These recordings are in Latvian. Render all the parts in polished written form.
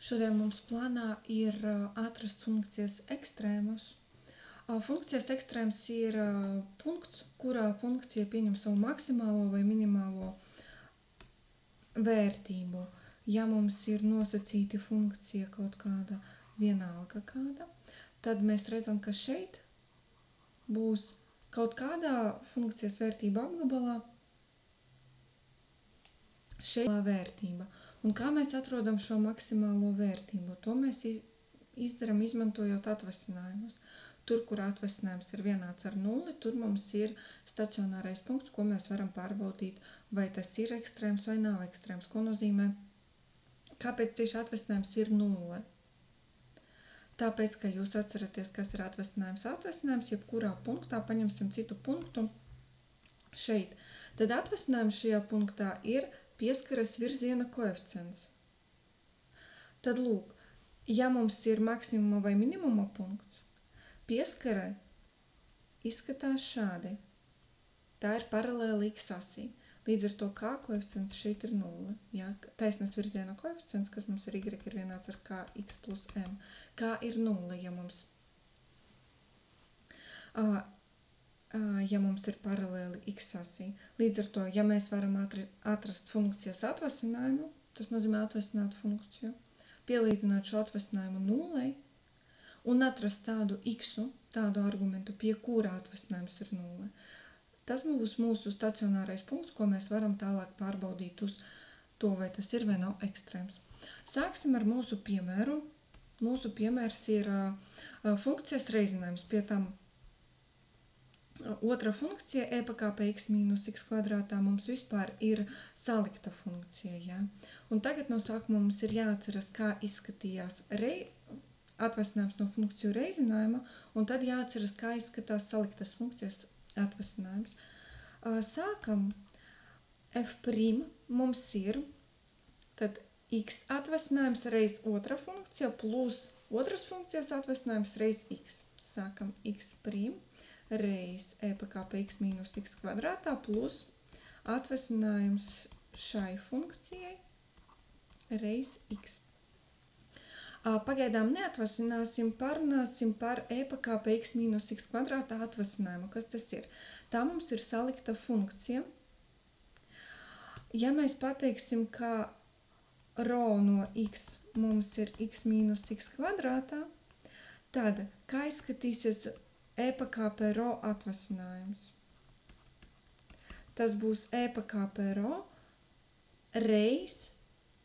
Šodien mums plānā ir atrast funkcijas ekstrēmus. Funkcijas ekstrēms ir punkts, kurā funkcija pieņem savu maksimālo vai minimālo vērtību. Ja mums ir nosacīta funkcija kaut kāda vienalga kāda, tad mēs redzam, ka šeit būs kaut kādā funkcijas vērtība apgabalā šeit vērtība. Un kā mēs atrodam šo maksimālo vērtību? To mēs izdaram izmantojot atvasinājumus. Tur, kur atvasinājums ir vienāds ar 0, tur mums ir stacionārais punkts, ko mēs varam pārbaudīt, vai tas ir ekstrēms vai nav ekstrēms. Ko nozīmē? Kāpēc tieši atvasinājums ir 0? Tāpēc, ka jūs atceraties, kas ir atvasinājums. Atvasinājums, jebkurā punktā, paņemsim citu punktu šeit. Tad atvasinājums šajā punktā ir pieskares virziena koeficients. Tad lūk, ja mums ir maksimuma vai minimuma punkts, pieskare izskatās šādi. Tā ir paralēli x asī. Līdz ar to k koeficients šeit ir 0. Ja? Taisnas virziena koeficients, kas mums ir y, ir vienāds ar kx plus m. K ir 0, ja mums ir paralēli x asī. Līdz ar to, ja mēs varam atrast funkcijas atvasinājumu, tas nozīmē atvasināt funkciju, pielīdzināt šo atvasinājumu 0 un atrast tādu x-u, tādu argumentu, pie kura atvasinājums ir 0. Tas būs mūsu stacionārais punkts, ko mēs varam tālāk pārbaudīt uz to, vai tas ir vai nav ekstrēms. Sāksim ar mūsu piemēru. Mūsu piemērs ir funkcijas reizinājums. Pie tam otra funkcija e pa k pa x mīnus x kvadrātā mums vispār ir salikta funkcija. Ja? Un tagad no sākuma mums ir jāatceras, kā izskatījās atvasinājums no funkciju reizinājuma, un tad jāatceras, kā izskatās saliktas funkcijas atvasinājums. Sākam. F' mums ir tad x atvasinājums reiz otra funkcija plus otras funkcijas atvasinājums reiz x. Sākam x' reiz e pa k pa x mīnus x kvadrātā plus atvasinājums šai funkcijai reiz x. Pagaidām neatvasināsim, parunāsim par e pa k pa x mīnus x kvadrātā atvasinājumu. Kas tas ir? Tā mums ir salikta funkcija. Ja mēs pateiksim, ka rho no x mums ir x mīnus x kvadrātā, tad kā izskatīsies e pa k pa rho atvasinājums? Tas būs e pa k pa rho reiz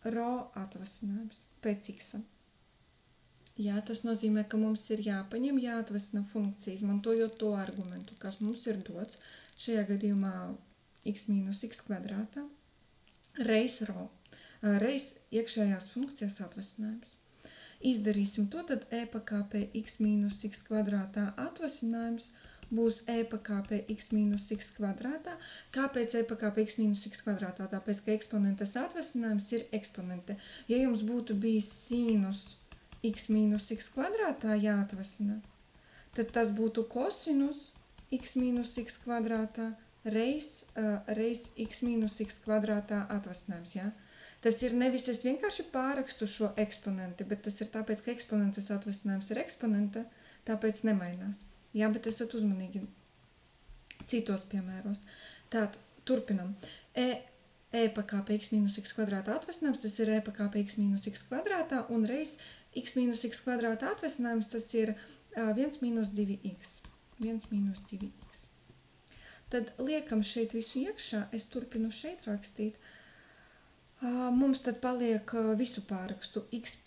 rho atvasinājums pēc x. Jā, tas nozīmē, ka mums ir jāpaņem, jāatvasina funkcija, izmantojot to argumentu, kas mums ir dots, šajā gadījumā x mīnus x kvadrātā, reiz rho, reiz iekšējās funkcijas atvasinājums. Izdarīsim to, tad e pa k pa x mīnus x kvadrātā atvasinājums būs e pa k pa x mīnus x kvadrātā. Kāpēc e pa k pa x mīnus x kvadrātā? Tāpēc, ka eksponentes atvasinājums ir eksponente. Ja jums būtu bijis sinus x mīnus x kvadrātā jāatvasina, tad tas būtu kosinus x mīnus x kvadrātā reiz x mīnus x kvadrātā atvasinājums. Ja? Tas ir nevis es vienkārši pārakstu šo eksponenti, bet tas ir tāpēc, ka eksponentes atvasinājums ir eksponente, tāpēc nemainās. Jā, bet esat uzmanīgi citos piemēros. Tātad, turpinam. E pa k pa x mīnus x kvadrātā atvasinājums, tas ir e pa k pa x mīnus x kvadrātā, un reiz x mīnus x kvadrātā atvasinājums, tas ir 1 mīnus 2x. 1 mīnus 2x. Tad liekam šeit visu iekšā, es turpinu šeit rakstīt. Mums tad paliek visu pārakstu. X'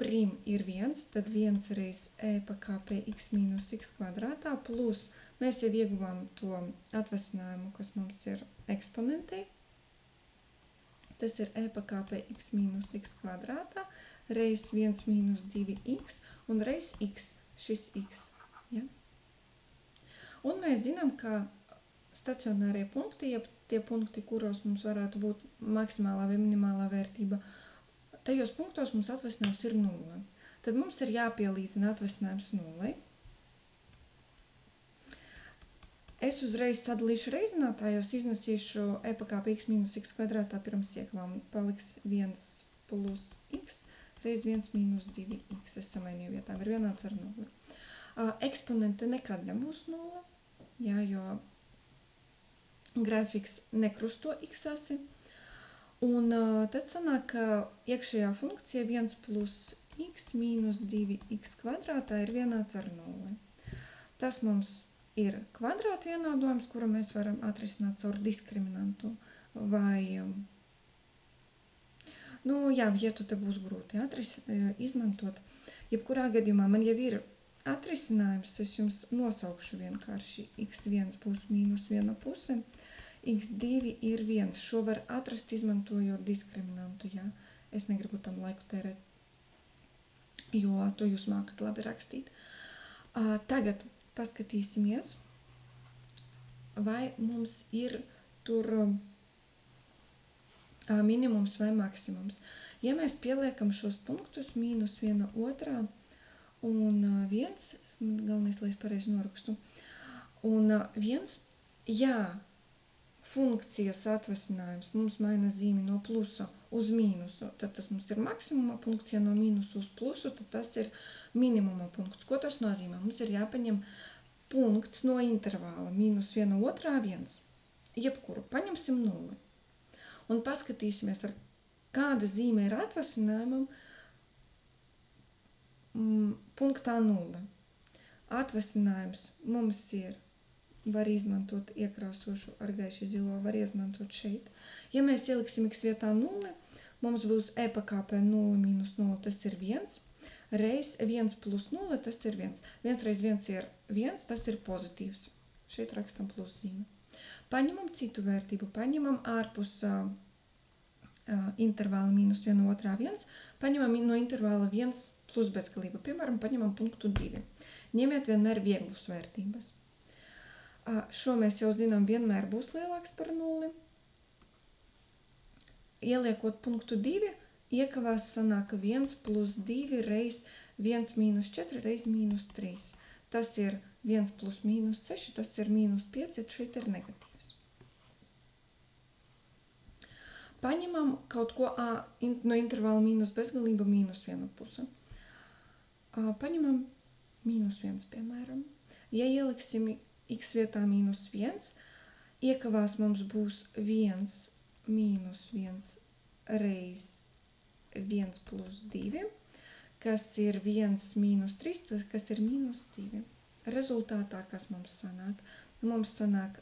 ir 1, tad 1 reiz e pa k pa x mīnus x kvadrātā, plus mēs jau ieguvām to atvasinājumu, kas mums ir eksponentei. Tas ir e pa k pa x mīnus x kvadrātā, reiz 1 mīnus 2x un reiz x, šis x. Ja? Un mēs zinām, ka stacionārie punkti, jeb tie punkti, kuros mums varētu būt maksimālā vai minimālā vērtība, tajos punktos mums atvasinājums ir 0. Tad mums ir jāpielīdzina atvasinājums 0. Es uzreiz sadalīšu reizinātājos, iznesīšu e pa k pa x mīnus x kvadrātā pirms iekavām. Paliks 1 plus x reiz 1 mīnus 2x. Es samainīju vietām, ir vienāds ar 0. Eksponente nekad nebūs 0, jā, jo grafiks nekrusto x asi. Un tad sanāk, ka iekšējā funkcija 1 plus x mīnus 2x kvadrātā ir vienāds ar 0. Tas mums ir kvadrāta vienādojums, kuru mēs varam atrisināt caur diskriminantu. Vai, ja tu te būs grūti izmantot. Jebkurā gadījumā man jau ir atrisinājums, es jums nosaukšu vienkārši x1 būs mīnus 1 puse. x2 ir 1. Šo var atrast izmantojot diskriminantu, jā. Es negribu tam laiku tērēt, jo to jūs mākat labi rakstīt. Tagad paskatīsimies, vai mums ir tur minimums vai maksimums. Ja mēs pieliekam šos punktus mīnus 1 otrā un 1, galvenais, lai es pareizi norakstu, un 1, jā, funkcijas atvasinājums mums maina zīmi no plusa uz mīnusu, tad tas mums ir maksimuma punkts, ja no mīnusu uz plusu, tad tas ir minimuma punkts. Ko tas nozīmē? Mums ir jāpaņem punkts no intervāla mīnus 1 otrā 1. Jebkuru, paņemsim 0. Un paskatīsimies, ar kāda zīme ir atvasinājumam punktā 0. Atvasinājums mums ir var izmantot iekrāsošu ar gaiši zilo, var izmantot šeit. Ja mēs ieliksim x vietā 0, mums būs pakāpē 0 mīnus 0, tas ir 1, reiz 1 plus 0, tas ir 1. 1 reiz 1 ir 1, tas ir pozitīvs. Šeit rakstam plus zīme. Paņemam citu vērtību, paņemam ārpus intervāla mīnus 1 otrā 1, paņemam no intervāla 1 plus bezgalība. Piemēram, paņemam punktu 2. Ņemiet vienmēr vieglus vērtības. Šo mēs jau zinām, vienmēr būs lielāks par 0. Ieliekot punktu 2, iekavās sanāk 1 plus 2 reiz 1 mīnus 4 reiz mīnus 3. Tas ir 1 plus mīnus 6, tas ir mīnus 5, šeit ir negatīvs. Paņemam kaut ko no intervāla mīnus bezgalība mīnus 1 puse. Paņemam mīnus 1, piemēram. Ja ieliksim x vietā mīnus 1, iekavās mums būs 1 mīnus 1 reiz 1 plus 2, kas ir 1 mīnus 3, kas ir mīnus 2. Rezultātā, kas mums sanāk? Mums sanāk,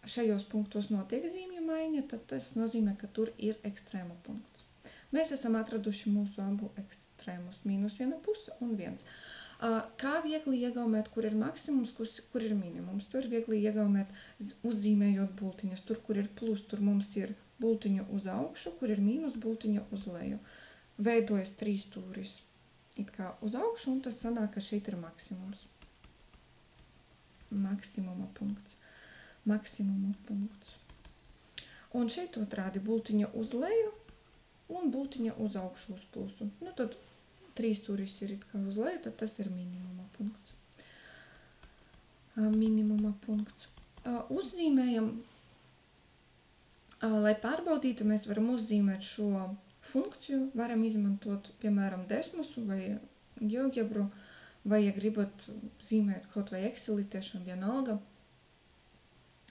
šajos punktos notiek zīmju maiņa, tad tas nozīmē, ka tur ir ekstrēma punkts. Mēs esam atraduši mūsu abu ekstrēmus, mīnus 1 puse un 1. Kā viegli iegaumēt, kur ir maksimums, kur ir minimums? To ir viegli iegaumēt, uzzīmējot bultiņas. Tur, kur ir plus, tur mums ir bultiņu uz augšu, kur ir mīnus, bultiņu uz leju. Veidojas 3 stūris it kā uz augšu, un tas sanāk, ka šeit ir maksimums. Maksimuma punkts. Maksimuma punkts. Un šeit otrādi bultiņa uz leju un bultiņa uz augšu uz plusu. Tad 3 stūris ir it kā uz leju, tad tas ir minimuma punkts. Minimuma punkts. Uzzīmējam, lai pārbaudītu, mēs varam uzzīmēt šo funkciju, varam izmantot, piemēram, desmusu vai GeoGebru, vai, ja gribat zīmēt kaut vai Exceli, tiešām vienalga.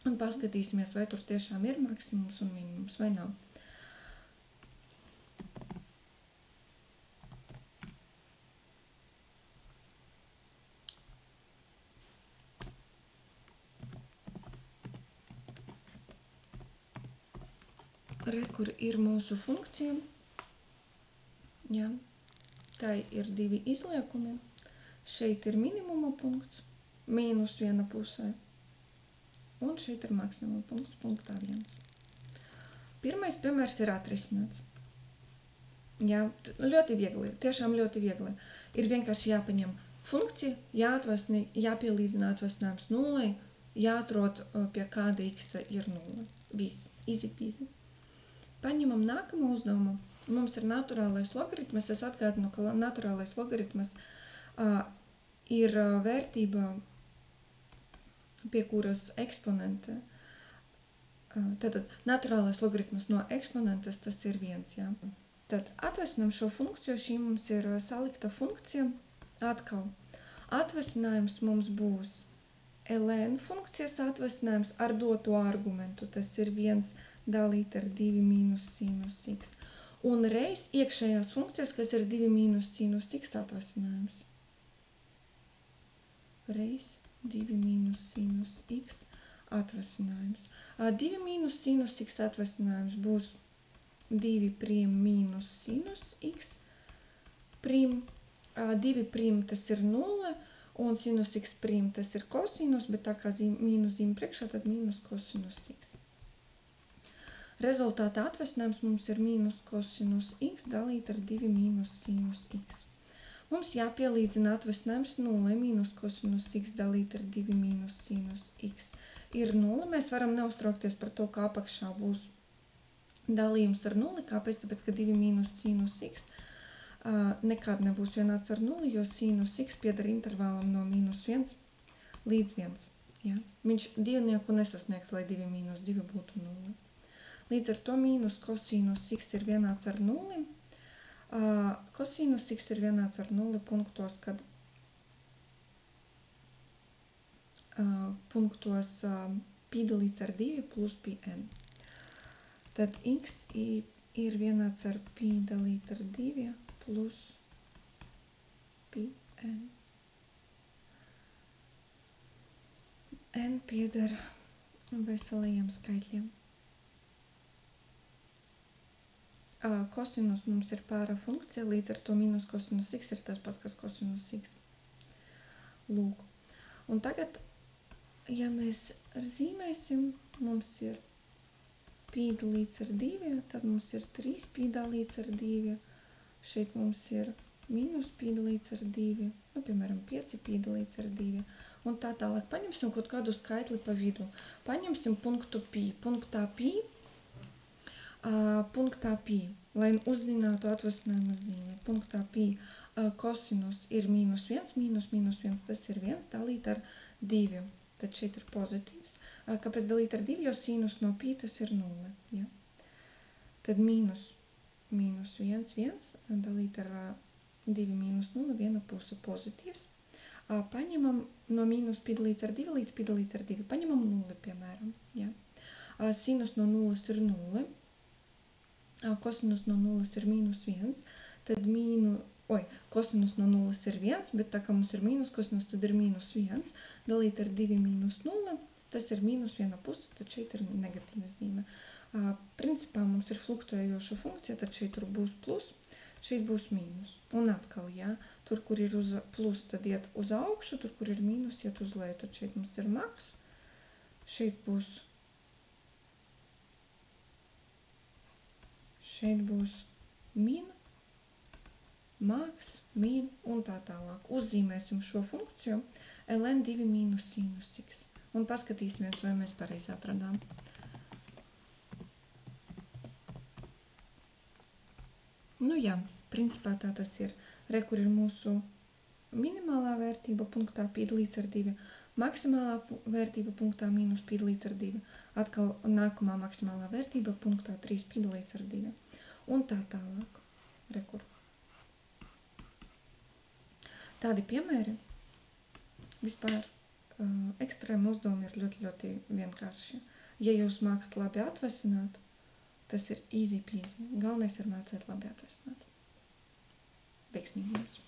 Un paskatīsimies, vai tur tiešām ir maksimums un minimums, vai nav. Re, kur ir mūsu funkcija. Jā. Tā ir 2 izliekumi. Šeit ir minimuma punkts, mīnus 1 pusē. Un šeit ir maksimuma punkts, punktā 1. Pirmais piemērs ir atrisināts. Jā, ļoti viegli, tiešām ļoti viegli. Ir vienkārši jāpaņem funkcija, jāpielīdzina atvasinājums 0, jāatrod pie kāda x ir 0. Viss, easy peasy. Paņemam nākamo uzdevumu. Mums ir naturālais logaritmas. Es atgādinu, ka naturālais logaritmas ir vērtība, pie kuras eksponente. Tātad naturālais logaritmas no eksponentes tas ir 1, jā. Tad atvasinām šo funkciju, šī mums ir salikta funkcija. Atkal atvasinājums mums būs ln funkcijas atvasinājums ar doto argumentu. Tas ir 1 dalīt ar 2 mīnus sinus x. Un reiz iekšējās funkcijas, kas ir 2 mīnus sinus x atvasinājums. Reiz 2 mīnus sinus x atvasinājums. 2 mīnus sinus x atvasinājums būs 2 prim mīnus sinus x prim. 2 prim tas ir 0 un sinus x prim tas ir kosinus, bet tā kā mīnus zīme priekšā, tad mīnus kosinus x. Rezultātā atvasinājums mums ir mīnus kosinus x dalīt ar 2 mīnus sinus x. Mums jāpielīdzina atvasinājums 0, mīnus kosinus x dalīt ar 2 mīnus sinus x ir 0. Mēs varam neuztraukties par to, ka apakšā būs dalījums ar 0. Kāpēc? Tāpēc, ka 2 mīnus sinus x nekad nebūs vienāds ar 0, jo sinus x pieder intervālam no mīnus 1 līdz 1. Ja? Viņš divnieku nesasniegs, lai 2 mīnus 2 būtu 0. Līdz ar to mīnus kosinus x ir vienāds ar 0. Kosinus x ir vienāds ar 0 punktos, kad punktos pi dalīts ar 2 plus pi n. Tad x ir vienāds ar pi dalīt ar 2 plus pi n. N pieder veselajiem skaitļiem. Kosinus mums ir pāra funkcija, līdz ar to mīnus kosinus x ir tas pats, kas kosinus x. Lūk. Un tagad, ja mēs zīmēsim, mums ir pi dalīts ar 2, tad mums ir 3 pi dalīts ar 2. Šeit mums ir mīnus pi dalīts ar 2, nu, piemēram, 5 pi dalīts ar 2. Un tā tālāk paņemsim kaut kādu skaitli pa vidu. Paņemsim punktu pi. Punktā pi, lai uzzinātu atvasinājuma zīmi. Punktā pi kosinus ir mīnus 1, mīnus 1, tas ir 1 dalīt ar 2. Tad šeit ir pozitīvs. Kāpēc dalīt ar 2? Jo sinus no pi tas ir 0. Ja? Tad mīnus 1, 1 dalīt ar 2 mīnus 0, viena puse pozitīvs. Paņemam no mīnus pi dalīts ar 2 līdz pi dalīts ar 2. Paņemam 0, piemēram. Ja? Sinus no 0 ir 0. Kosinus no 0 ir mīnus 1. Tad kosinus no 0 ir 1, bet tā kā mums ir mīnus kosinus, tad ir mīnus 1. Dalīt ar 2 mīnus 0, tas ir mīnus viena puse, tad šeit ir negatīva zīme. Principā mums ir fluktuējoša funkcija, tad šeit tur būs plus, šeit būs mīnus. Un atkal, ja, tur, kur ir uz plus, tad iet uz augšu, tur, kur ir mīnus, iet uz leju. Tad šeit mums ir maks, šeit būs min, maks, min un tā tālāk. Uzzīmēsim šo funkciju ln 2 mīnus sinus x. Un paskatīsimies, vai mēs pareizi atradām. Nu jā, principā tā tas ir. Re, kur ir mūsu minimālā vērtība punktā pi dalīts ar 2, maksimālā vērtība punktā mīnus pi dalīts ar 2, atkal nākamā maksimālā vērtība punktā 3 pi dalīts ar 2. Un tā tālāk. Re, kur. Tādi piemēri. Vispār ekstrēma uzdevumi ir ļoti, ļoti vienkārši. Ja jūs mākat labi atvasināt, tas ir easy peasy. Galvenais ir mācēt labi atvasināt. Veiksmīgi jums!